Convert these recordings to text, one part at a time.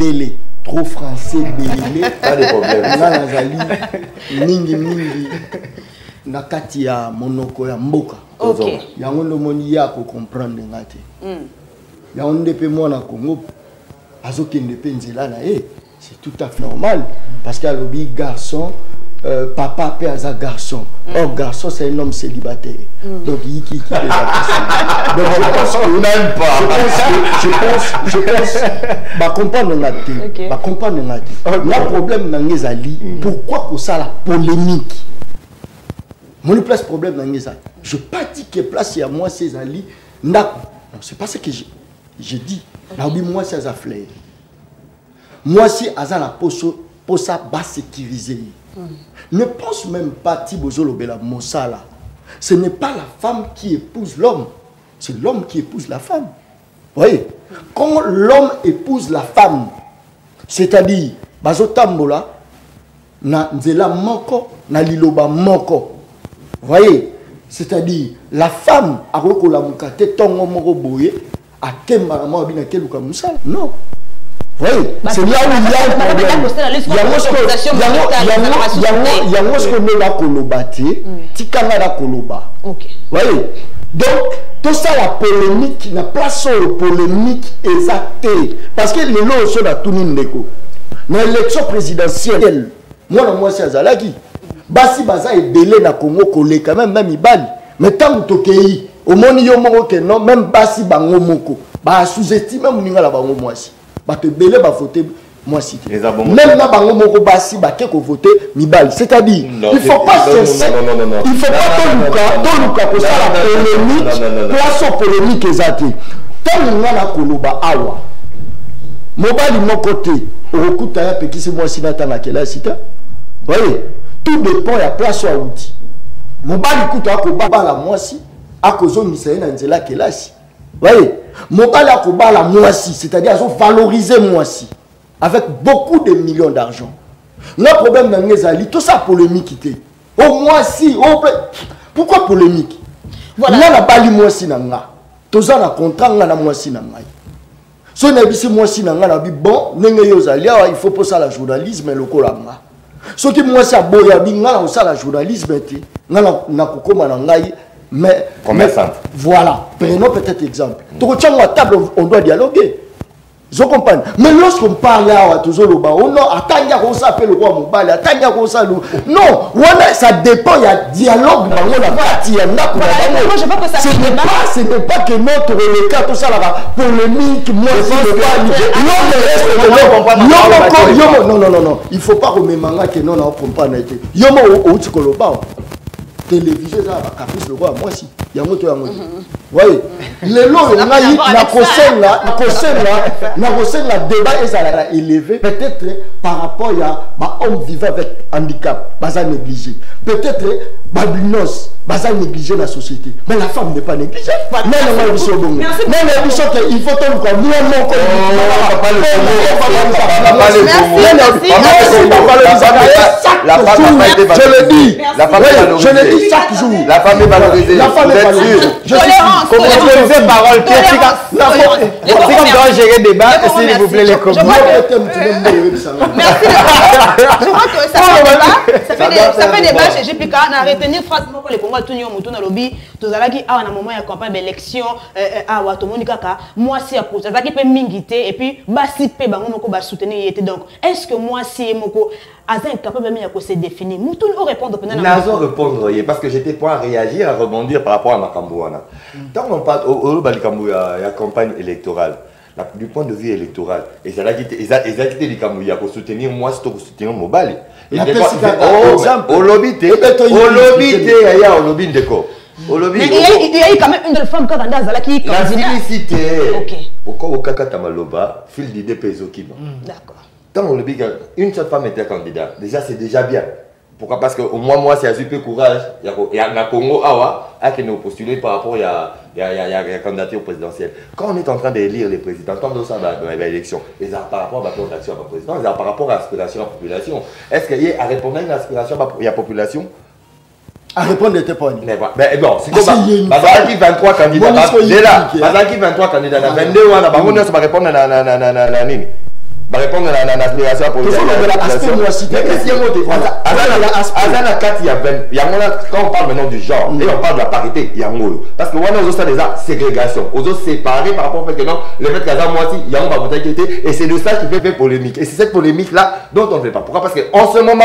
Bélé. Trop français, Bélé. Pas de problème. Nazali, mingi. Nakati ya monoko ya mboka. Ok. Yango ndo moni ya ko comprendre ngate. Yango ndepe mwana Congo. Azokende pe nzela na c'est tout à fait normal parce qu'il y a le big garçon papa père un garçon. Or garçon c'est un homme célibataire. Donc il qui donc je pense que n'aime pas. je pense bah comprendre ngate. Bah comprendre ngate. Le problème dans ngezali pourquoi pour ça la polémique. Mon place problème dans ngezali. Je pas dit que place à moi c'est ali. Non, c'est pas ce que j'ai dit. Là oui moi c'est Azafleur. Moi si Aza la pour ça bas sécurisé. Ne pense même pas Thibozo Lobela Mosala. Ce n'est pas la femme qui épouse l'homme, c'est l'homme qui épouse la femme. Vous voyez? Quand l'homme épouse la femme, c'est-à-dire bazotambola na nzela moko na liloba moko. Vous voyez? C'est-à-dire la femme a rekola mukate tongo moko boye a kemba na mwa bina keluka musala. Non. Oui, c'est là où il y a un problème. Il y a ce qu'on est là kolobati, tikanga la koloba. Ok. Oui. Donc, tout ça, la polémique, la place aux polémiques exactée. Parce que les lois sont à tout le monde. Dans l'élection présidentielle, moi, c'est Azalaki. Basi Baza est belé na Congo collé quand même Ibali. Mais tant que tu au monde yomo que non, même Basi Bango Moko. Bah, sous-estime mon la Bango Moisi. Bah te belé bah voter moi si même na bango moko basi ba ke ko voter mibali c'est-à-dire il faut pas cesser il faut pas tout luka pour ça la polémique place polémique exacte tant nga na koloba awa mobali mon côté okuta ya pekisi moi si nata na kela sita voyez tout dépend ya place wa outil mobali kuta ko bala moi si akozo misaye na nzela kela si voyez mobali akobala moi si c'est-à-dire à valoriser moi si avec beaucoup de millions d'argent. Le problème dans les alliés, tout ça polémique était. Au moins si, pourquoi polémique? Voilà. Là, la bali moi si nanga. Tout ça la contrat na moi si nanga. Si on a dit moi si nanga na bi bon, nenga yo alliés, il faut pour ça la journalisme et le kolanga. Ce qui moi si aboya bi ngala ça la journalisme était. Ngala na kokoma na ngai. Mais voilà, prenons peut-être exemple. Tout le temps à table, on doit dialoguer. Je comprends. Mais lorsqu'on parle à toujours le bas, on a attendre qu'on s'appelle le roi Mobile, attendre qu'on s'appelle. Non, ça dépend, il y a dialogue. Moi, je veux que ça ce n'est pas que notre cas, tout ça là, polémique, moi, non. Il ne faut pas remettre que non, on ne comprend pas. Yomo, où tu connais pas. Télévision ça va caprice le roi moi si il y a moto voyez les lots na débat et ça a élevé peut-être par rapport à homme vivant avec handicap basa négligé peut-être babinos basa négligé la société mais la femme n'est pas négligée mais il faut tout quoi je le dis chaque jour. La femme est valorisée. La femme est valorisée. Je suis comme parole. C'est comme quand gérer des débats, s'il vous plaît, les commentaires. Merci. Je crois que ça fait débat chez GPK. On a retenu phrase pour les Congolais, tout le monde dans le lobby. Tout ça là qui a un moment de campagne d'élection à Watomonika. Moi si à cause ça qui peut m'inviter et puis basi pe bango moko ba soutenir était donc est-ce que moi si moko Aza incapable même de se définir. Nous tous nous répondre pendant la répondre parce que j'étais pas à réagir, à rebondir par rapport à Makambouana. Tant on parle au Balikambu, il y a campagne électorale. Du point de vue électoral, et ça a quitté les Kamouya pour soutenir moi, c'est pour soutenir Mobali. Et au lobby, il y a au lobby déco. Mais il y a eu quand même une de femmes quand on a qui la félicité. Pourquoi au Kakata Maloba, fil d'idée Pézokima. D'accord. Quand on le dit qu'une seule femme était candidate, déjà c'est déjà bien. Pourquoi? Parce que au moins moi c'est un super courage. Il y a un Congo Awa qui nous postulé par rapport à la candidature présidentielle. Quand on est en train d'élire les présidents, quand on ça dans l'élection, et ça par rapport à la plan d'action à la présidence, et par rapport à l'aspiration à la population. Est-ce qu'il y a à répondre à une aspiration à la population? À répondre tes points. Mais bon, c'est comme Bazaki 23 candidats. J'ai là, Bazaki 23 candidats. 22 ans, on va répondre à la nini. répondre à l'aspiration politique. Quand on parle maintenant du genre, et on parle de la parité, il y a un mot. Parce que on a aussi des ségrégation, on a séparé par rapport au fait que non, le fait qu'à moi aussi, il y a un bataille et c'est de ça qui fait polémique. Et c'est cette polémique-là dont on ne fait pas. Pourquoi? Parce qu'en ce moment,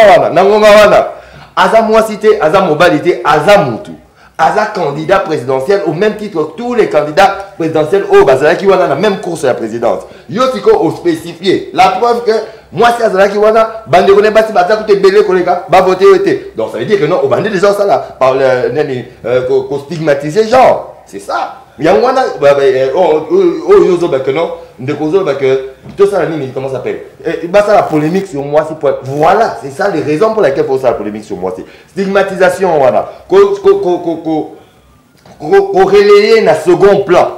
Aza moi cité, Aza Mobilité, Aza Moutou. Aza candidat présidentiel au même titre que tous les candidats présidentiels au Bazalaki Wana la même course à la présidence. Yotiko au spécifié. La preuve que moi c'est Azalaki Wana, bande connaît pas si bata coûte belé collègue, va voter été. Donc ça veut dire que non, au bande des gens ça là par le stigmatiser genre. C'est ça. Il y a un que non, tout ça comment ça s'appelle? Ça la polémique sur moi si voilà, c'est ça les raisons pour lesquelles il faut ça la polémique sur moi. Stigmatisation voilà. Relayer un second plan.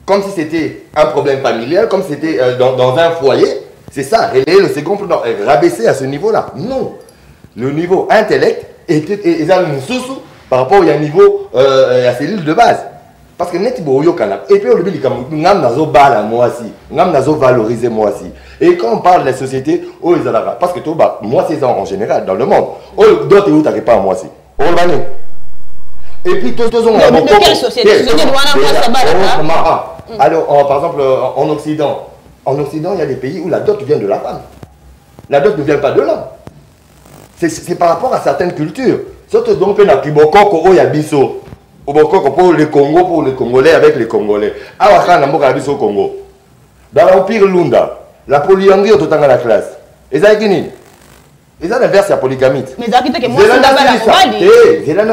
Comme si c'était un problème familial, comme si c'était dans un foyer. C'est ça, relayer le second plan, rabaisser à ce niveau-là. Non. Le niveau intellect est sous par rapport au niveau à la cellule de base. Parce que net boyo kana et puis au début ngam nazo bala moi aussi ngam nazo valoriser moi aussi et quand on parle de la société oh ils allaient parce que tout bah moi c'est en général dans le monde oh d'autres où t'arrives pas moi aussi oh bané et puis tous ont de quelle société alors par exemple en Occident il y a des pays où la dot vient de la femme, la dot ne vient pas de l'homme. C'est par rapport à certaines cultures surtout donc na kiboko oh ya biso pour les Congo, pour les Congolais avec les Congolais. Au Congo. Dans l'Empire Lunda, la polyandrie est tout dans la classe. Et ça, c'est l'inverse de la polygamie. Mais ça, c'est que moi, c'est la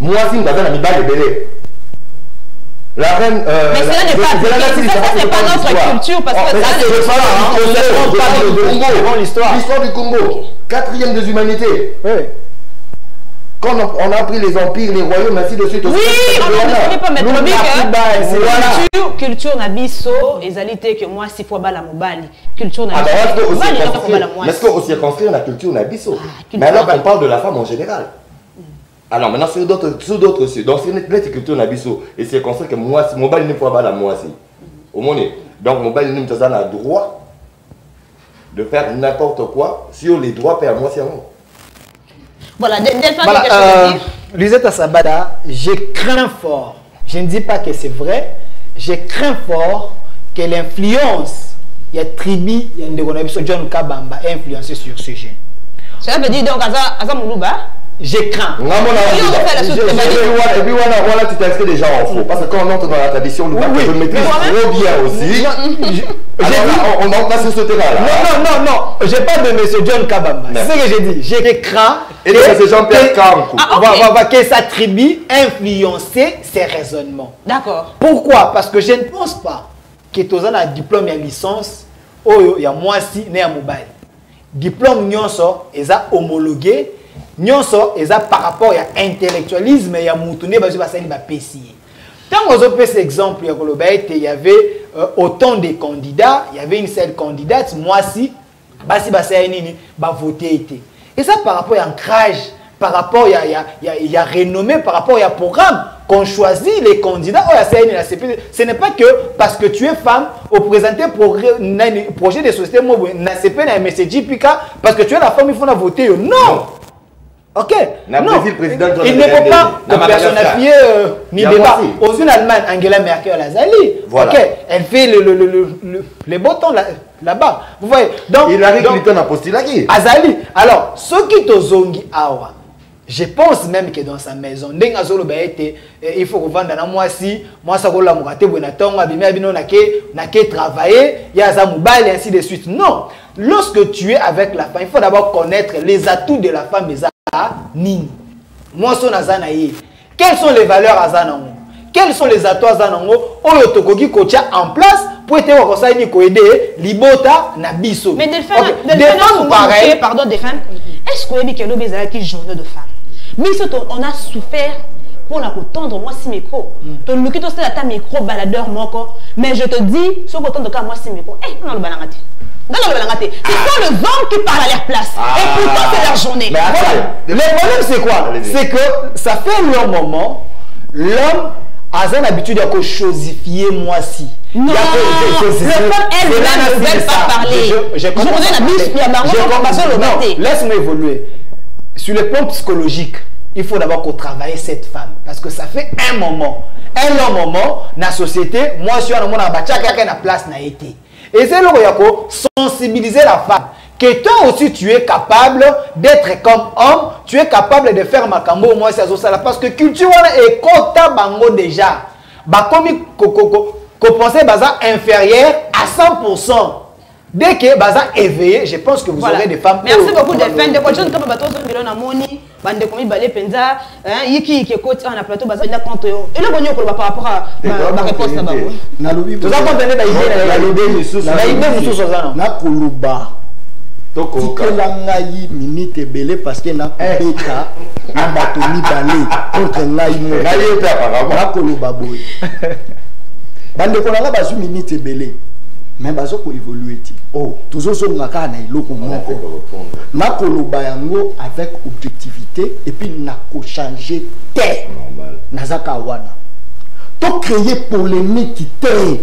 moi, c'est la la reine. Mais cela n'est pas notre culture parce que ça, c'est l'histoire du Congo. Quatrième des humanités. Quand on a pris les empires, les royaumes, ainsi de suite. Oui, on ne pas mettre culture nabiso, et zalité que moi, si faut bala mobali. Culture nabiso. Est-ce qu'on circonscrire la culture nabiso? Mais alors, on parle de la femme en général. Alors maintenant, sur d'autres sujets. Donc, c'est une culture nabiso. Et c'est construit que moi, si mobali ne faut pas la moi, si. Au monde. Donc, mobali ne a le droit de faire n'importe quoi sur les droits per moi, c'est un mot. Voilà, Lisette Sabada, je crains fort, je ne dis pas que c'est vrai, je crains fort que l'influence, il y a tribu, il y a un John Kabamba influencé sur ce jeune. Cela veut dire donc, Aza Moulouba, je crains. Et puis voilà, tu t'inscris déjà en faux. Parce que quand on entre dans la tradition, je maîtrise trop bien aussi. On entre sur ce terrain-là. Non, je parle de M. John Kabamba. C'est ce que j'ai dit. Je crains et c'est Jean-Pierre Kankou. Que sa tribu influencer ses raisonnements. D'accord. Pourquoi? Parce que je ne pense pas que tu as un diplôme et une licence, il y a moi si, né à mobile. Diplôme, nyonso, ils ont homologué. Nyonso, ils ont par rapport à l'intellectualisme et à Moutoune, ils ont PCI. Quand on a fait cet exemple, il y avait autant de candidats, il y avait une seule candidate, moi si, voté. Et ça par rapport à l'ancrage, par rapport à la renommée, par rapport à programme qu'on choisit les candidats. Ce n'est pas que parce que tu es femme, au présenter projet de société, parce que tu es la femme, il faut la voter. Non! Ok, non, il ne faut pas personnifier ni débat. Aux une Allemagne, Angela Merkel Azali, voilà. Ok, elle fait les beaux temps là-bas. Vous voyez, donc il arrive Clinton a postulé qui Azali. Alors, ce qui te zongi awa, je pense même que dans sa maison, il faut revendre dans moi si moi ça roule la mourate bonatonga bimé bino na ke travailler, il y a Zamoubal et ainsi de suite. Non, lorsque tu es avec la femme, il faut d'abord connaître les atouts de la femme. Nini. Moi, son azanaï. Quelles sont les valeurs azanango? Quels sont les atouts azanango? Oyotokoki kocha en place pour être au conseil ni aider libota na biso. Mais des femmes pareil. Pardon, des femmes. Est-ce qu'on dit que l'homme est qui journée de femmes? Mais on a souffert pour la tendre moi si micro. Tu le quittes aussi à ta micro baladeur moko. Mais je te dis, ce que tu entends moi si micro. Eh, non le balangaté. C'est pas le vent qui parle à leur place. Et pourtant, c'est leur journée. Voilà. Le problème, c'est quoi? C'est que ça fait un long moment, l'homme a l'habitude de chosifier moi si. Non, les femmes elles-mêmes ne veulent pas parler. Je connais la biche, il y a non, laisse-moi évoluer. Sur le plan psychologique, il faut d'abord qu'on travaille cette femme. Parce que ça fait un moment, long moment, dans la société, moi je suis dans la place n'a été. Et c'est là qu'il faut sensibiliser la femme. Que toi aussi tu es capable d'être comme homme, tu es capable de faire ma cambo moi c'est ça parce que culture est kota bango déjà. Ba comme qu'on pensait baza inférieur à 100%. Dès que baza éveillé, je pense que vous aurez des femmes. Merci beaucoup de faire des questions comme bateau sur bilon amoni, bande comme balé penza, yiki qui côté on a plateau baza na compte yo. Et le bonyo ko par rapport à ma réponse là-bas. Na lobi. Vous entendez ba idée na lobi mususu. Na idée mususu ça non. Na kuluba. Tikela ngai minute belé parce que na beta na bato mibale contre ngai mo. Ngai yote apparemment. Na kuluba boy. Bande ko na bazu minute belé. Mais bazo ko évoluer ti. Oh, toujours so ngaka na iloko moko. Na kuluba yango avec objectivité et puis na ko changer terre. Normal. Nazaka wana. To créer polémique terre.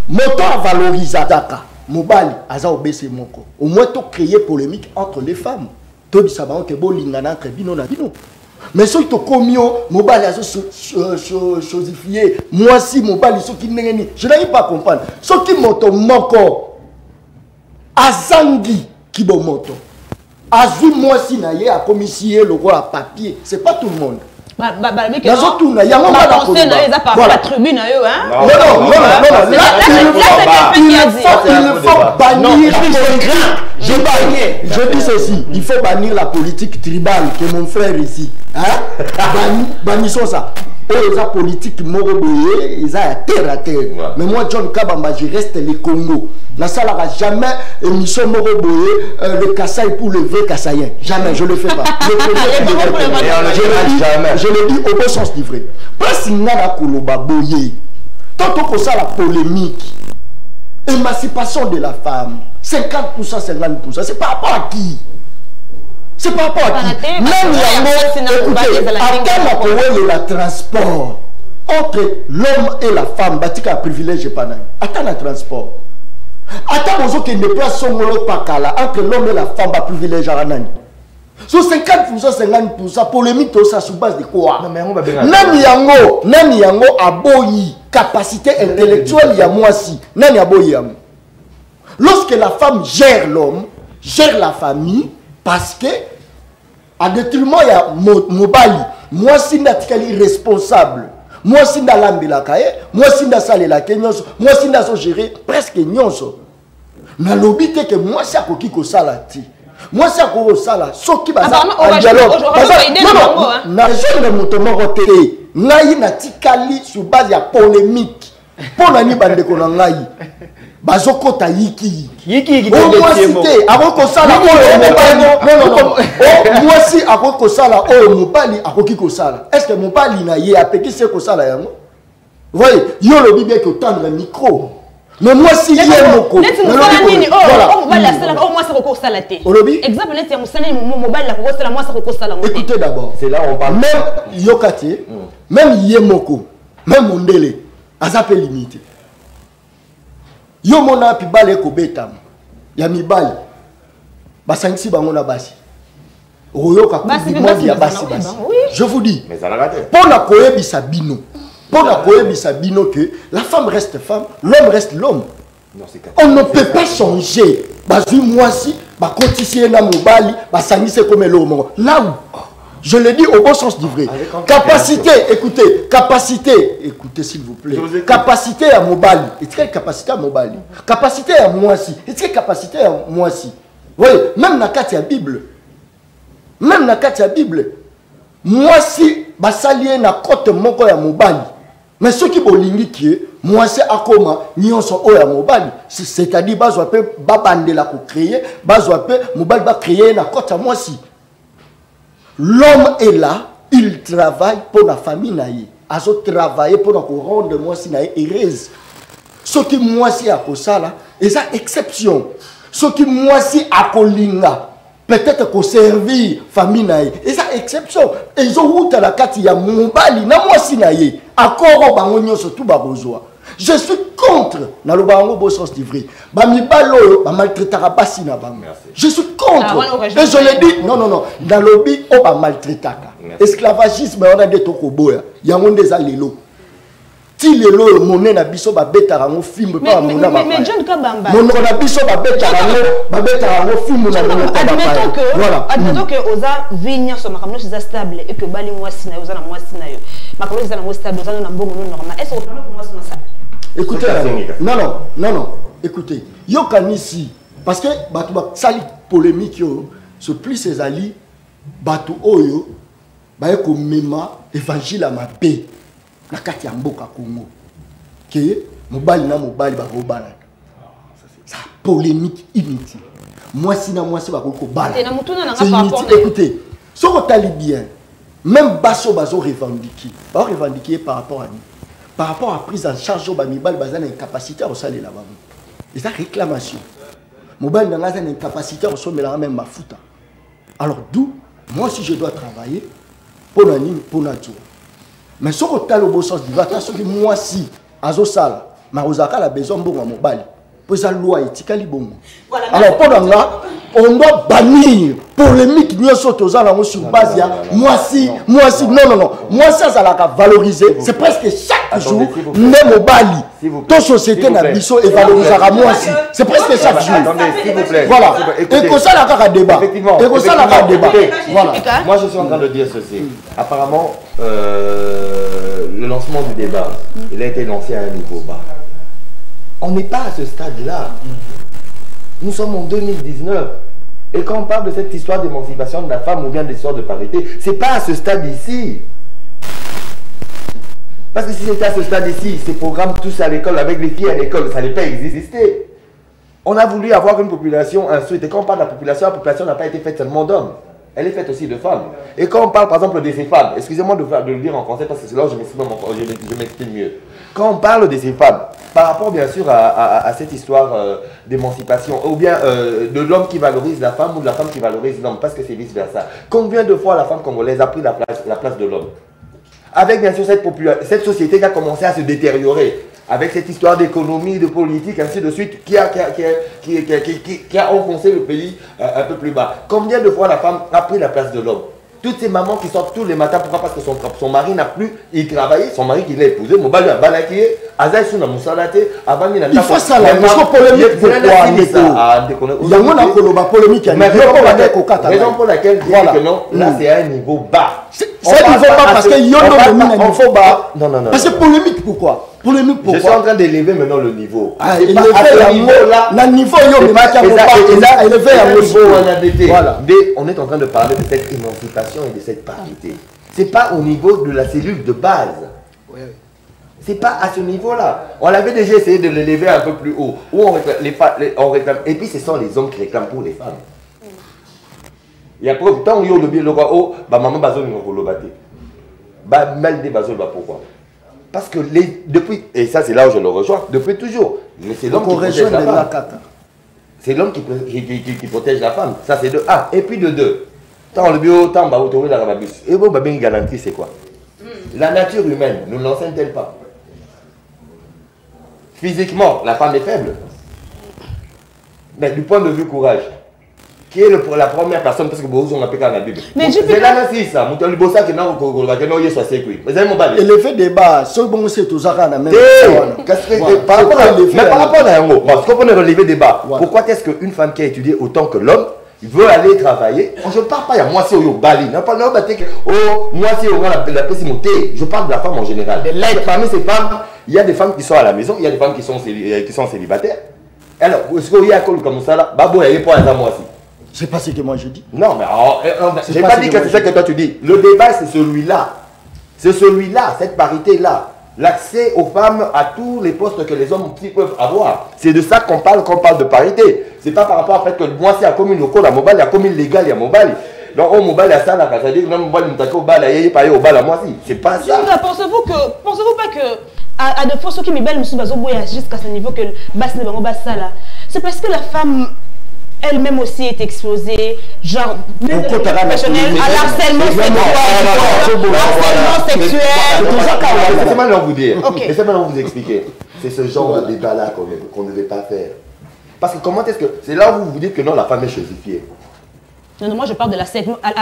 Moto a valorisé daka. Mobali aza obese moko. Au moins to créer polémique entre les femmes. To bisaba que bo lingana entre bino na bino. Mais si to komio mobali azo chosifier moi si mobali so ki ngeni. Je n'arrive pas à comprendre. So ki moto moko azangi ki bo moto. Azui moi si na ye a commissionner le roi à papier. C'est pas tout le monde. La tribune, non, il faut bannir. Je dis ceci, il faut bannir la politique tribale que mon frère ici. Bannissons ça. Oh, la politique moroboye, ils ont terre à terre. Mais moi, John Kabamba, je reste le Congo. La salle n'aura jamais émission moroboye, le Kassai pour le vrai Kassaïen. Jamais, je ne le fais pas. Je le dis au bon sens du vrai. Parce qu'il y a la Koloba boye. Tant qu'on ça la polémique, émancipation de la femme, 50%, 50%, c'est par rapport à qui? C'est par rapport à qui? Même il y a transport entre l'homme et la femme, il y a un privilège. Attends le transport. Attends aux autres qui ne placent pas entre l'homme et la femme, il y a un privilège. Sur 50%, 50%, polémique, ça sur base de quoi? Même Yango a boyi, capacité intellectuelle, il y a moi aussi. Même Yango. Lorsque la femme gère l'homme, gère la famille, parce que, à détriment, il y a Mobali. Moi, si je suis responsable, moi, si je suis lambi la caille, moi, si je suis la kenyonso, moi, si je suis géré presque nyonso. Na lobby que moi, si je suis salati. Moi, si je suis salati, ce qui va en dialogue. Na je ne me télé. Ngai na tikali sur base de polémique. Pour nani bande ko ngai. Bazoko ta yiki moi cité avant sala moi si avant sala oh mobali akoki ko sala est-ce que mobali na ye apeki se ko sala yango voyez yo le bibé que tendre micro mais moi si ye moko exemple net ya musala mobali la ko sala moi ça ko sala écoutez d'abord c'est là on parle même yokati même ye moko même mondele azape limité. Yo mona pibale ko betam ya mibali basangisi bango na basi oyoka ku monde ya basi basi je vous dis mais ça l'a raté pona koyebisa bino que la femme reste femme, l'homme reste l'homme. On ne peut pas changer bazui moi si ba continuer na mobali basangisi comme l'homme là où je le dis au bon sens du vrai. Capacité, écoutez s'il vous plaît. Capacité à Mobali. Est-ce quelle capacité à Mobali? Capacité à moi si. Est-ce quelle capacité à moi si? Oui, même dans la Bible. Même dans la Bible. Moi si, basalié na côté moko ya Mobali. Mais ceux qui bolingi qui moi c'est akoma nyonso o ya Mobali. C'est-à-dire bazwa pe babandela ko créer, bazwa pe Mobali ba créer na côté moi si. L'homme est là, il travaille pour la famille naïe. A travailler pour rendre moi si naïe heureuse. Ce qui moi si à ça là, et ça exception. Ce qui moi si à kolinga, peut-être qu'on servir famille naïe et ça exception ils ont route à la carte il y a mobali na moi si naïe accord bangonyo surtout babozoa je suis contre na lo bango bo sens d'ivry ba mibalo ba maltraitera basi na bango je suis contre et je le dis non dans lobby on ba maltraitaka esclavagisme on a des tokoboya yango ndeza lelo ti lelo monnaie na biso ba betara ngo film pas mona ba mais John Kabamba mon na biso ba betara ngo film na mona voilà admettons que oza vinya so makamno c'est stable et que bali mwasi na oza na mwasi na yo makamno c'est na stable oza na mbongo normal est-ce que on peut mwasi na ça écoutez non écoutez yo kanisi parce que batu ba sali polémique yo ce plus ses alliés batu oyo ba ko mema évangile ma paix na kati ya mboka Congo que mobali na mobali ba ko bala ça polémique inutile moi si na moi c'est ba ko bala c'est inutile écoutez ce que tali bien même baso bazo revendiquer par rapport à nous par rapport à prise en charge au bamibal bazana incapacité à saler là-bas et ça réclamation mobile dans la incapacité à sommer la même mafuta alors d'où moi si je dois travailler pour la ligne pour nature mais ce que tu as le bon sens du vata ce que moi si azo sala marozaka la besoin bon à mobile pour ça loi etikali bon alors pendant là on doit bannir polémique nous sommes sur base moi si non moi ça la valoriser c'est presque chaque jour même au Bali toute société na biso et valorisera moi si c'est presque chaque jour s'il vous plaît voilà et que ça la débat et que ça la débat voilà moi je suis en train de dire ceci apparemment le lancement du débat il a été lancé à un niveau bas. On n'est pas à ce stade-là. Nous sommes en 2019. Et quand on parle de cette histoire d'émancipation de la femme ou bien d'histoire de parité, c'est pas à ce stade ici. Parce que si c'était à ce stade ici, ces programmes tous à l'école, avec les filles à l'école, ça n'allait pas exister. On a voulu avoir une population instruite. Et quand on parle de la population n'a pas été faite seulement d'hommes. Elle est faite aussi de femmes. Et quand on parle par exemple de ces femmes, excusez-moi de le dire en français parce que c'est là où je m'exprime mieux. Quand on parle de ces femmes, par rapport bien sûr à cette histoire d'émancipation, ou bien de l'homme qui valorise la femme ou de la femme qui valorise l'homme, parce que c'est vice-versa. Combien de fois la femme congolaise a pris la place de l'homme? Avec bien sûr cette société qui a commencé à se détériorer, avec cette histoire d'économie, de politique, ainsi de suite, qui a enfoncé le pays un peu plus bas. Combien de fois la femme a pris la place de l'homme? Toutes ces mamans qui sortent tous les matins, pourquoi? Parce que son mari n'a plus, il travaillait, son mari qui l'a épousé, il faut ça là, parce que polémique pourquoi il y a un polémique raison pour laquelle je dis que non, là c'est à un niveau bas. C'est un niveau bas parce que il y a un niveau bas. Non. Parce que polémique pourquoi? Je suis en train d'élever maintenant le niveau. Le niveau on est en train de parler de cette émancipation et de cette parité. C'est pas au niveau de la cellule de base. C'est pas à ce niveau-là. On avait déjà essayé de l'élever un peu plus haut. Où on réclame. Et puis ce sont les hommes qui réclament pour les femmes. Il y a preuve, tant qu'il y a le bien, le roi, maman bazo n'y a pas mal de bazo, pourquoi? Parce que depuis, et ça c'est là où je le rejoins, depuis toujours, mais c'est l'homme qui protège la femme. C'est l'homme qui protège la femme. Ça c'est de 1. Et puis de 2. Tant le bio, tant bah autour la rababus. Et bon, bien garantie c'est quoi? La nature humaine ne l'enseigne-t-elle pas? Physiquement, la femme est faible. Mais du point de vue courage, qui est la première personne, parce que beaucoup ont appelé dans la Bible. Mais c'est là aussi ça. Et le fait débat, ce bon c'est tout ça quand même. Par rapport à un parce qu'on peut relever débat. Pourquoi est-ce qu'une femme qui a étudié autant que l'homme veut aller travailler? Je ne parle pas à moi si au Bali. Moi si au la pessimité. Je parle de la femme en général. Parmi ces femmes, il y a des femmes qui sont à la maison, il y a des femmes qui sont célibataires. Alors, est-ce qu'il y a comme ça là? Babo, il y a pas à moi aussi. C'est pas ce que moi je dis. Non, mais je n'ai pas dit que c'est ça que toi tu dis. Le débat, c'est celui-là. C'est celui-là, cette parité-là. L'accès aux femmes à tous les postes que les hommes peuvent avoir. C'est de ça qu'on parle quand on parle de parité. C'est pas par rapport au fait que moi, c'est la commune locale, la mobile, la commune légale, il y a mobile. Donc, on mobile à ça, c'est-à-dire que non, mobile, au bal, il y a au bal à moi aussi. C'est pas ça. Pensez-vous pas que à de fois ceux qui me belle jusqu'à ce niveau que basse ne va pas ça là, c'est parce que la femme elle-même aussi est exposée, genre, même professionnel, à l'harcèlement sexuel. C'est mal vous dire. C'est mal vous expliquer. C'est ce genre de débat-là qu'on ne devait pas faire. Parce que comment est-ce que... C'est là où vous dites que non, la femme est chosifiée. Non, moi je parle de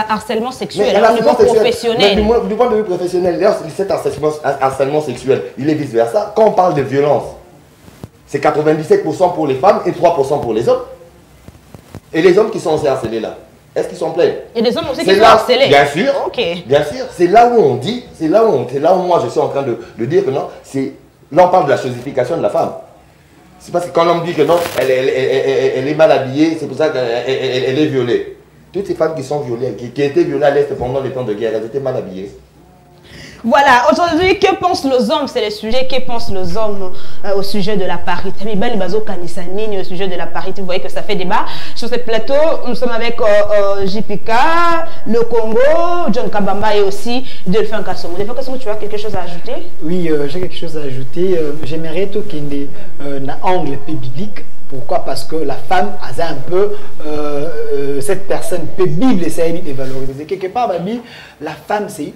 harcèlement sexuel, au niveau professionnel. Mais du point de vue professionnel, d'ailleurs, cet harcèlement sexuel, il est vice-versa. Quand on parle de violence, c'est 97% pour les femmes et 3% pour les hommes. Et les hommes qui sont harcelés là, est-ce qu'ils sont pleins? Il y a des hommes aussi qui sont harcelés. Bien sûr, bien sûr. C'est là où on dit, c'est là où moi je suis en train de dire que non, là on parle de la chosification de la femme. C'est parce que quand l'homme dit que non, elle est mal habillée, c'est pour ça qu'elle est violée. Toutes ces femmes qui sont violées, qui étaient violées à l'Est pendant les temps de guerre, elles étaient mal habillées. Voilà, aujourd'hui, que pensent les hommes? C'est le sujet. Que pensent les hommes au sujet de la parité? Mais ben, bazo kanisani au sujet de la parité. Vous voyez que ça fait débat. Sur ce plateau, nous sommes avec JPK, le Congo, John Kabamba et aussi Delphin Kassomo. Delphin Kassomo, tu as quelque chose à ajouter? Oui, j'ai quelque chose à ajouter. J'aimerais tout qu'il y ait un angle biblique. Pourquoi? Parce que la femme a un peu cette personne peu Bible essaie de valoriser. Quelque part, la femme c'est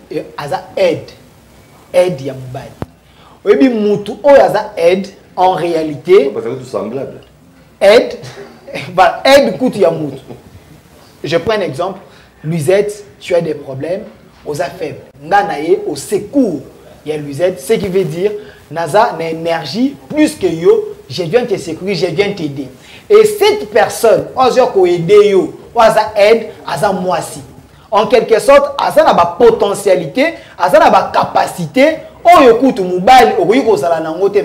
aide Yamoubani. Oui, Moutou aide en réalité. Parce que tout semblable. Aide coûte Yamoutou. Je prends un exemple. Luisette, tu as des problèmes aux affaires. Nganaye au secours. Il y a Luisette, ce qui veut dire Naza n'a énergie plus que yo. Je viens te secourir, je viens t'aider. Et cette personne, aide, moi aussi. En quelque sorte, elle a une potentialité, elle a une capacité.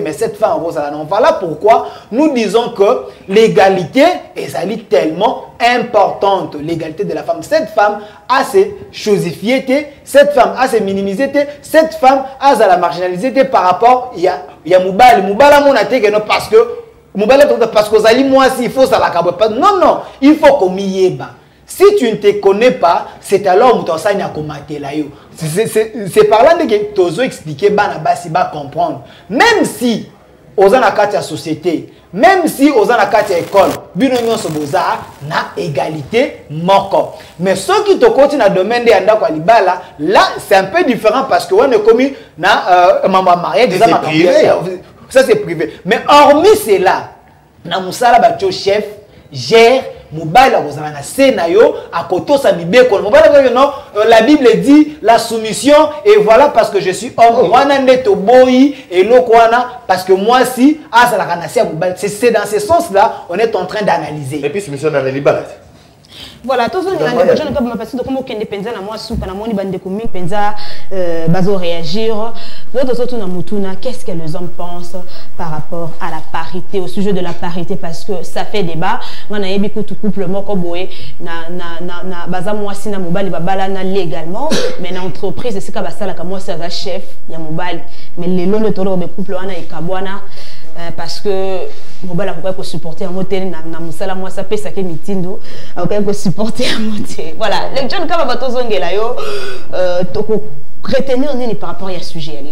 Mais cette femme, voilà pourquoi nous disons que l'égalité est tellement importante. L'égalité de la femme. Cette femme a ses chosifiées, cette femme a ses minimisées, cette femme a la marginalisée par rapport à Moubal. Moubal a parce que moi il faut ça la non, il faut qu'on y ait. Si tu ne te connais pas, c'est alors que tu enseignes à commenter là. C'est par là que tu as expliqué, tu vas comprendre. Même si, aux la société, même si aux la école, na égalité, moko. Mais ceux qui te continuent à demander là, c'est un peu différent parce que on est commis na maman mariée, ça c'est privé. Mais hormis cela, na musala bacho chef gère Mobile a Senayo à Koto Samibeko. La Bible dit la soumission et voilà parce que je suis homme. Et parce que moi si c'est dans ce sens là on est en train d'analyser. Et puis soumission dans les libéraux. Voilà, tous les gens ne peuvent pas passer de comment on pensa na moi sous kana moni bande commune pensa bazo réagir. D'autres autres na mutuna, qu'est-ce que les hommes pensent par rapport à la parité, au sujet de la parité parce que ça fait débat. On a yebi kutu couple moko boye na baza moi si na mobali babala na légalement mais na entreprise c'est ka basala ka moi c'est un chef ya mobali mais les londo tolo be couple wana ikabwana parce que mobali akoka ko supporter un motel na musala moi ça pesa ke mitindo akoka ko supporter un motel voilà les gens kama batozongela yo toko retenir nini par rapport à ce sujet là.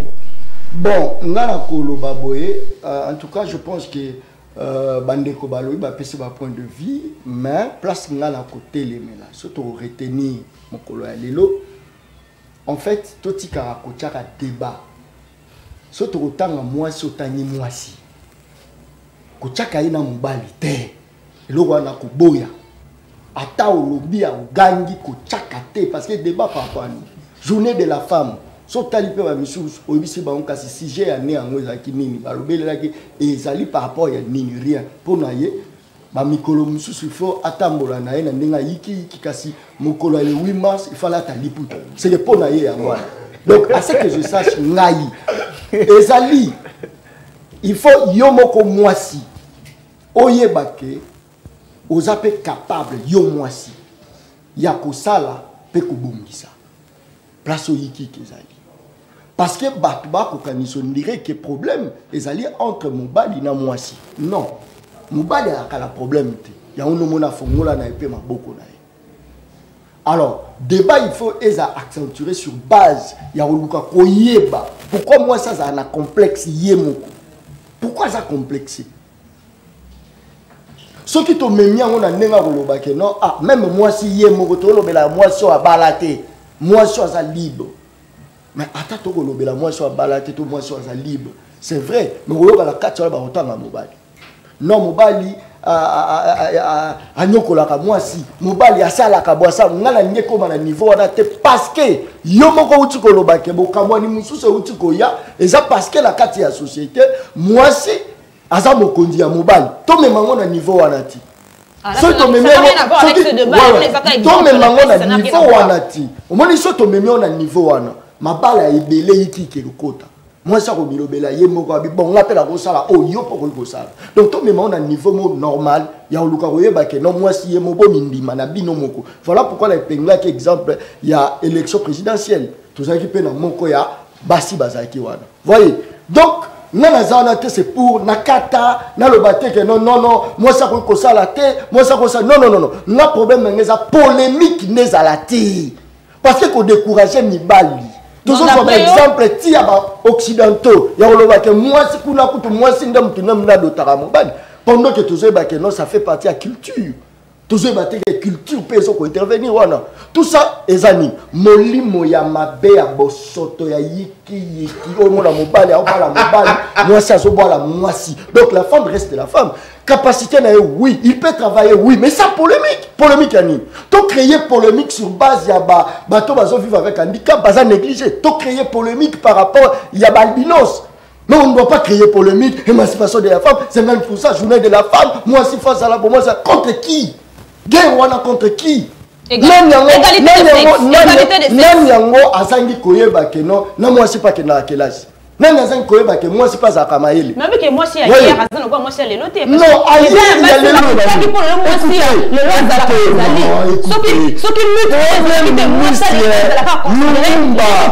Bon, ngana koloba boye en tout cas je pense que bandeko baloyi ba pesi ba point de vue mais place ngana côté les mela surtout retenir mokolo ya lelo en fait totika ko tchaka débat surtout otanga mwasi otani mwasi ko tchaka ina mobali te eloko wana ko boya ata olobi ya gangi ko tchaka te parce que débat par rapport à nous journée de la femme sotali pe ba misusu oyebisi ba on kasi sujet ya né yango ezaki nini balobelelaki ezali par rapport ya nini rien pona ye ba mikolo misusu il faut atambola na ye na ndenga yiki kasi mokolo le 8 mars il fallait ata liputa c'est le pona ye ya moi donc à ce que je sache ngai ezali il faut yo moko mwasi oyebake ozape capable yo mwasi ya kosala pe kobongisa place yiki kezali parce que batba ko kaniso dirait que problème ezali entre mobali na mwasi non mobali a la problème te ya ono mona fongola na epé maboko na ye alors débat il faut accentuer sur base ya oluka koyeba pourquoi moi ça a un complexe yemoko pourquoi ça complexe Ce qui te met bien, on a n'enga kolobake non. Ah, même moi si yé mo kotolo bela moi so abalate, moi so za libre. Mais attends to kolobela moi so abalate, to moi so za libre. C'est vrai, mais on va la katcha ba otanga mobali. Non mobali anyokolaka mwasi mobali asalaka bwasa ngala nyeko na niveau wana te parce que yo moko uti kolobake bokamwani mususu uti koya eza parce que la kati ya société mwasi aza mokonzi ya mobali to memango na niveau wana ti so to memango na niveau wana ti omoni so to memango na niveau wana mabala ebele yiki kelokota moi ça ko bilobela ye moko abi bon on appelle la kosala oh yo poko kosala donc to même on a niveau normal ya oluka koyeba ke non moi si ye mo bo mindima na bino moko voilà pourquoi la pengla qui exemple il y a élection présidentielle tout ça qui peut na moko ya basi bazaki wana voyez donc nana zana te c'est pour nakata na lobate que non moi ça ko kosala te moi ça ko ça non na problème ngeza polémique nezala te parce que ko décourager mibali. Toujours comme exemple, si occidentaux, il y a que moi, si vous n'avez moi, si pendant que toujours non, ça fait partie de la culture. Toujours que culture peut intervenir. Tout ça, les amis, moli moya mabe ya bosoto ya yiki au mona mobile, moi ça se boit la moisi. Donc la femme reste la femme. Capacité oui, il peut travailler oui, mais ça polémique yani. To créer polémique sur base ya bato bazo vivre avec handicap, baza négligé. To créer polémique par rapport ya albinos. Mais on ne doit pas créer polémique, émancipation de la femme, 50% journée de la femme, moi si face à la pour moi ça contre qui? Guerre wana contre qui? Égalité de yango azangi koyeba ke non, na moi c'est pas que na kelasi. Non, moi c'est pas Zakamaeli. Mais avec moi c'est hier, moi c'est les lotés. Non, ailleurs il y a les lotés.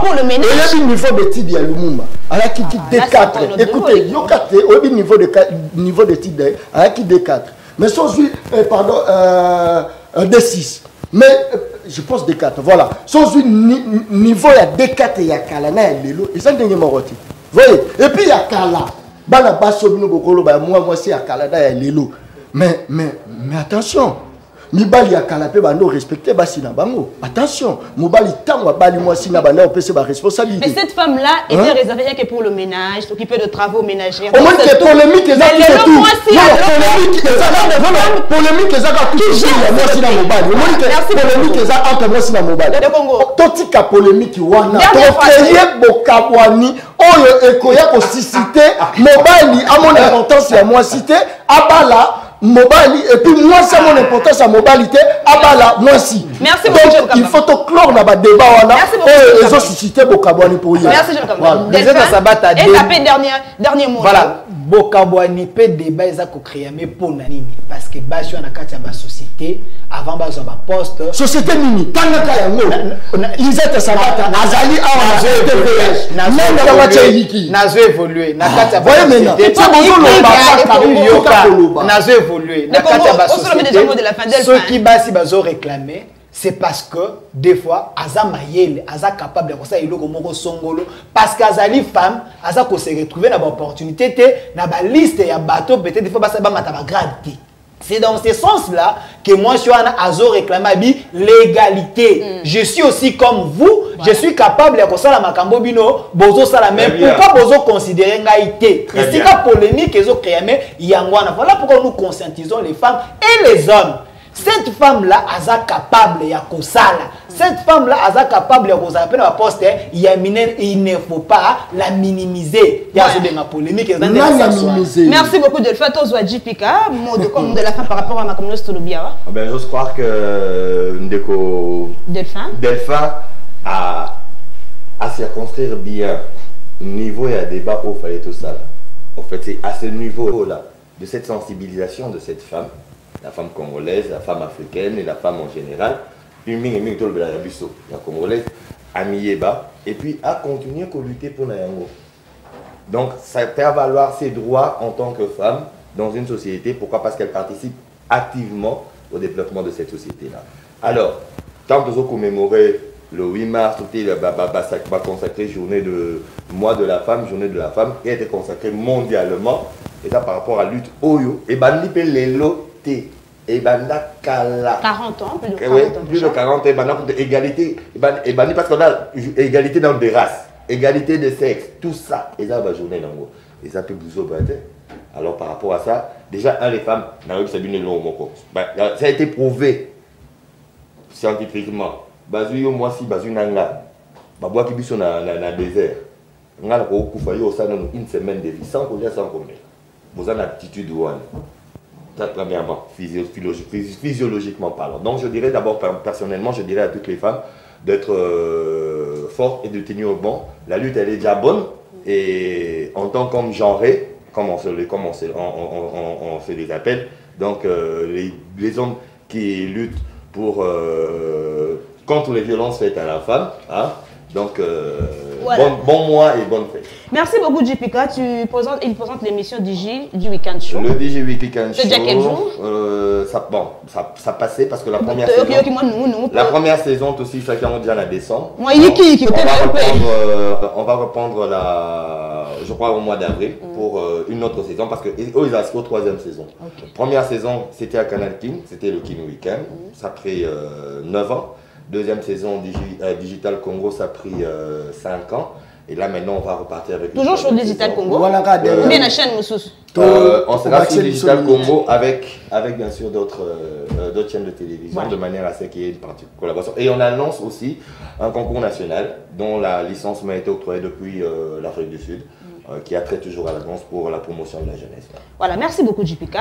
Pour le ménage. Et le niveau de titre de Lumumba. Alors qui D4. Écoutez, au niveau de titre alors qui D4. Mais sans pardon D6. Mais je pense D4. Voilà. Sans niveau il y a D4 et il y a Kalana et Lelo. Et ça n'est pas moroti. Voyez, et puis il y a Kala. Bana baso bino bokolo ba moi c'est à Canada et Lelo. Mais attention. Mibali ya Kala pe bando respecter basi na bango. Attention, mobali tango bali moi si na bana on peut se ba responsabilité. Mais cette femme là était réservée que pour le ménage, s'occuper de travaux ménagers. Au moins que polémique les actes tout. Polémique les actes tout. Moi si na mobali. Au moins que polémique les actes moi si na mobali. Totika polémique wana. To créer bokabwani oyo ekoya ko susciter mobali à mon importance ya moi cité abala mobali et puis moi c'est mon importance à mobilité abala moi si. Merci beaucoup. Donc il faut to clore na ba débat wana et ils ont suscité bokabwani pour hier. Merci je et ça dernier mot. Voilà, bokabwani pe débat ils ont créé mais pour nani parce que bashi na kati ya ba société avant bazo ba poste société nini tangaka yango ils étaient sabata azali awa nazo évoluer na kati ya voyez maintenant nazo évoluer na kati ya ba société ceux qui basi bazo réclamer c'est parce que des fois aza mayele aza capable de ça iloko moko songolo parce qu'azali femme aza ko se retrouver na ba opportunité te na ba liste ya bateau peut-être des fois basa ba mata ba grade. C'est dans ce sens-là que moi, je suis azo réclamé l'égalité. Je suis aussi comme vous. Je suis capable de faire la makambo bino, bozo sala même. Pourquoi bozo considérer ngaïté? Et c'est la polémique qu'ils ont créé. Voilà pourquoi nous conscientisons les femmes et les hommes. Cette femme-là, elle est capable de kosala. Cette femme-là, elle est capable de kosala. Il ne faut pas la minimiser. Il y a une polémique. Merci beaucoup de le faire. Toi, Jipika, mot de la fin par rapport à ma communauté Tolobia. J'ose croire que Delphin a circonscrire bien niveau et à débat au fallait tout ça. En fait, c'est à ce niveau-là, de cette sensibilisation de cette femme, la femme congolaise, la femme africaine et la femme en général, la congolaise, à Miyeba, et puis à continuer à lutter pour Nayango. Donc, ça fait valoir ses droits en tant que femme dans une société. Pourquoi? Parce qu'elle participe activement au développement de cette société-là. Alors, tant que vous commémorez le 8 mars, tout est consacré journée de mois de la femme, journée de la femme, qui a été consacrée mondialement, et ça par rapport à la lutte Oyo, et Banlipe Lelo, égalité. Et banda kala. 40 ans, plus de 40 ans. Plus de 40 ans, et banda égalité. Et banda parce qu'on a égalité dans des races, égalité de sexe, tout ça. Et ça va journée dans gros. Et ça peut vous obliger. Alors par rapport à ça, déjà les femmes, ça a été prouvé scientifiquement. Bazu moi si bazu nanga, babwa qui biso na désert. On a une semaine de vie sans combien sans combien. Vous avez une attitude ou premièrement, physiologiquement parlant. Donc je dirais d'abord, personnellement, je dirais à toutes les femmes d'être fortes et de tenir au banc. La lutte, elle est déjà bonne. Et en tant qu'homme genré, comme on se les appelle, donc les hommes qui luttent pour, contre les violences faites à la femme, hein, donc voilà. bon mois et bonne fête. Merci beaucoup JPK, il présente l'émission DJ du Weekend Show. Le DJ Weekend Show. C'est déjà quel jour? Ça passait parce que la première saison aussi, chacun déjà en décembre. On va reprendre je crois au mois d'avril pour une autre saison parce que ils ont la troisième saison. Okay. Première saison, c'était à Canal King, c'était le King Weekend, ça a pris 9 ans. Deuxième saison, Digital Congo, ça a pris 5 ans. Et là, maintenant, on va repartir avec... Toujours sur Digital Congo. Voilà, bien la chaîne, Moussous. On sera sur Digital Congo avec bien sûr d'autres chaînes de télévision, voilà. De manière à ce qu'il y ait une partie de collaboration. Et on annonce aussi un concours national dont la licence m'a été octroyée depuis l'Afrique du Sud. Qui attrait toujours à l'avance pour la promotion de la jeunesse. Voilà, merci beaucoup JPK.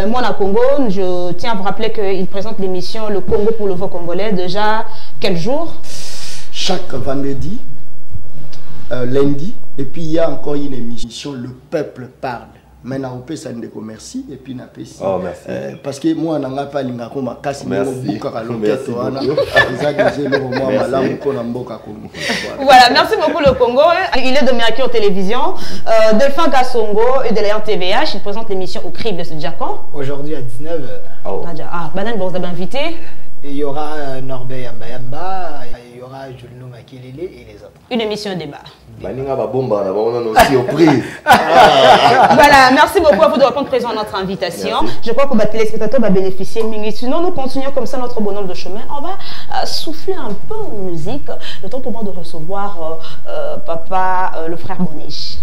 Moi, à Congo, je tiens à vous rappeler qu'il présente l'émission Le Congo pour le voix congolais. Déjà, quel jour? Chaque vendredi, lundi, et puis il y a encore une émission Le Peuple Parle. Maintenant, on peut s'en dire merci et puis on peut oh, merci. Parce que moi, je n'ai pas de merci. Voilà, merci beaucoup le Congo. Il est de Mercure Télévision, Delphin Kassongo et de l'Air TVH. Il présente l'émission Au Crible de ce Djakon. Aujourd'hui à 19h. Oh. Ah, Banane, vous avez invité. Il y aura Norbert Yamba, il y aura Julno Makilele et les autres. Une émission débat. Voilà, merci beaucoup à vous de répondre présent à notre invitation. Merci. Je crois que les téléspectateurs vont bénéficier. Sinon, nous continuons comme ça notre bonhomme de chemin. On va souffler un peu en musique. Le temps pour moi de recevoir papa, le frère Bonège.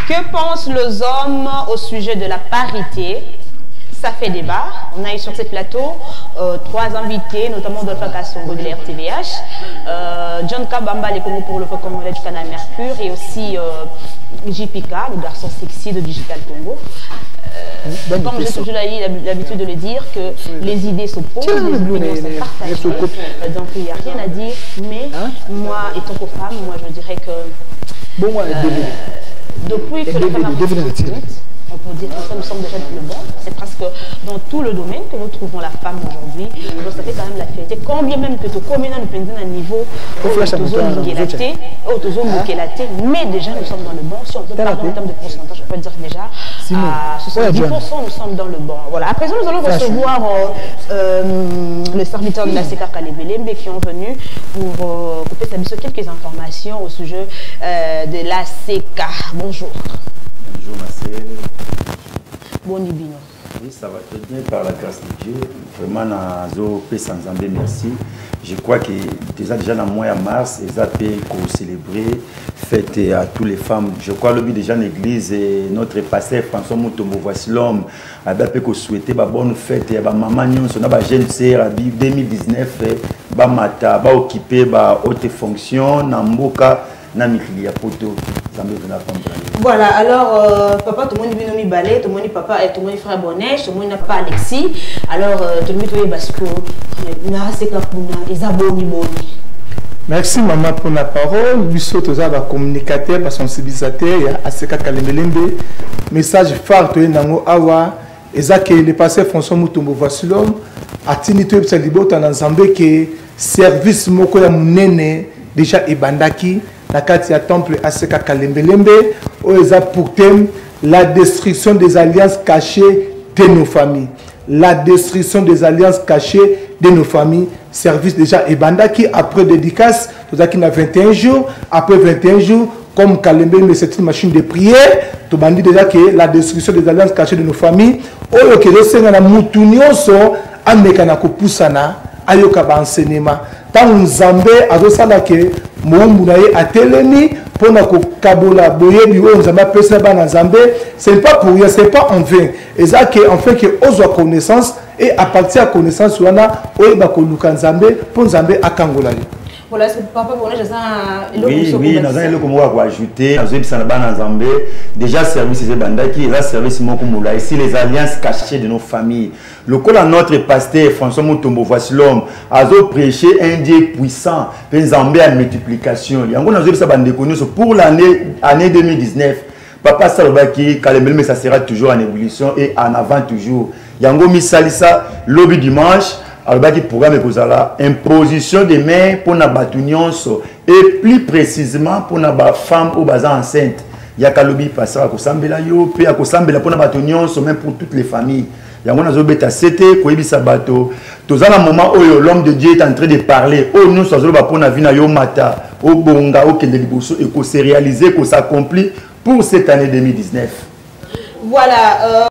Que pensent les hommes au sujet de la parité? Ça fait débat. On a eu sur ce plateau 3 invités, notamment Delphin Kassongo de l'RTVH, John Kabamba, les Congo pour le Foc Congolais du Canal Mercure, et aussi JPK, le garçon sexy de Digital Congo. Comme j'ai toujours l'habitude de le dire, que les idées s'opposent, les opinions sont partagées. Donc il n'y a rien à dire, mais moi, étant que femme, moi je dirais que depuis que les femmes on peut dire que nous sommes déjà dans le bon. C'est presque dans tout le domaine que nous trouvons la femme aujourd'hui. Donc ça fait quand même la fierté. Combien même que tu combien nous pendant un niveau mais déjà nous sommes dans le bon. Si on peut parler en termes de pourcentage, on peut dire déjà à 70% nous sommes dans le bon. Voilà. À présent, nous allons recevoir les serviteurs de la CK Kalebele qui ont venu pour couper sa quelques informations au sujet de la CK. Bonjour. Bonjour Marcel. Bon Ibino. Oui, ça va très bien par la grâce de Dieu. Vraiment, Nazo sans Zambé, merci. Je crois que déjà dans le mois de mars, ils ont pu célébrer fête à toutes les femmes. Je crois que déjà l'église et notre pasteur François Mutombo voici l'homme a bien souhaité une bonne fête et maman on a jeune sœur 2019 ba mata ba occupé ba haute fonction na mboka na mikili ya poto. Voilà, alors papa tout le monde vient balai, tout le monde papa et tout le monde frère Bonnèche, tout le monde n'a pas Alexis. Alors tout le monde parce que na c'est ka kuna ezaboni boni. Merci maman pour la parole. Lui saute aux arbres communicateur, par sensibilisateur, il y a Aseka Kalembelembe. Message phare to nango awa. Ezake le passé François Mutombo voici l'homme. Atini to epsa libota na Nzambe que service moko ya munene déjà ebandaki na kati ya temple Aseka Kalembelembe o eza pour thème la destruction des alliances cachées de nos familles. La destruction des alliances cachées de nos familles. Service déjà ebandaki après dédicace, tout ça qui n'a 21 jours, après 21 jours, comme Kalembe, mais c'est une machine de prière, tout bandi déjà que la destruction des alliances cachées de nos familles, oyo que le Seigneur na mutunyoso amekana ko pusana ayoka ba enseignement. Tant Nzambe azosala ke moumbu na ye atelemi pona ko kabola boyebi oyo Nzambe pesa ba na Nzambe, c'est pas pour rien, c'est pas en vain. Et ça que en fait que ozo connaissance et à partir de la connaissance, on a pour Nzambe akangola. Voilà, c'est papa pour nous. Oui, nous avons comme ajouter, déjà service c'est bandaki, là service mokumula ici les alliances cachées de nos familles. Le col à notre pasteur François Mutombo voici l'homme a prêché un Dieu puissant, Nzambe à multiplication. Il y a encore nous ça pour l'année 2019. Papa Salobaki, Kalembe, ça sera toujours en ébullition et en avant toujours. Yango misalisa lobby dimanche alobaki programme kozala imposition des mains pour na batunions et plus précisément pour na ba femme ou baza enceinte. Yaka lobby passera ko sambela yo pe ko sambela pour na batunions même pour toutes les familles. Yango nazo beta c'était ko yebisa bato. Tozana moment où l'homme de Dieu est en train de parler. Oh nous ça ba pour na vie na yo mata. O bonga o kende liboso et ko se réaliser ko s'accomplit pour cette année 2019. Voilà